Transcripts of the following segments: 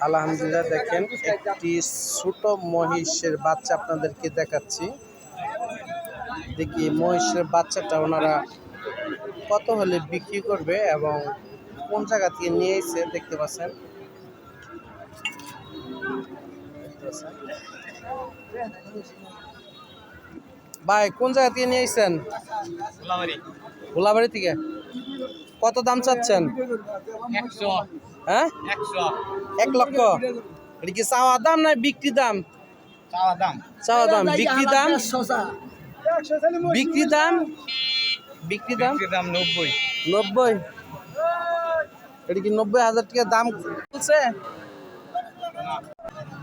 আলহামদুলিল্লাহ দেখেন একটি ছোট মহিষের বাচ্চা আপনাদেরকে দেখাচ্ছি। দেখি মহিষের বাচ্চাটা ওনারা কত হলে বিক্রি করবে এবং কোন জায়গা থেকে নিয়ে এসে দেখতে পাচ্ছেন। ভাই কোন জায়গা থেকে নিয়ে এসেছেন? গোলাবাড়ি থেকে। কত দাম চাচ্ছেন? 100। হ্যাঁ 1 লক্ষ। এটা কি চাওয়া দাম না বিক্রি দাম? চাওয়া দাম। চাওয়া দাম। বিক্রি দাম? বিক্রি দাম? বিক্রি দাম 90। 90। এটা কি 90,000 টাকা দাম বলছে?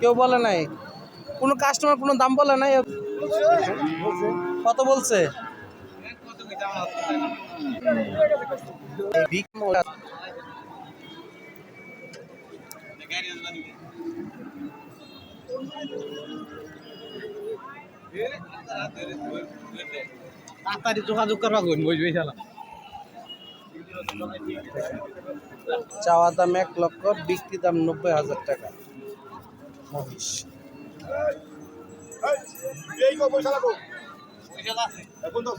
কেউ বলে নাই? কোনো কাস্টমার কোনো দাম বলে নাই? কত বলছে? তাড়াতাড়ি যোগাযোগ করবা কোন বুঝবি শালা। চাওয়া দাম 1 লক্ষ, বিক্রি দাম 90,000 টাকা। মহিষ পয়সা আছে এখন তো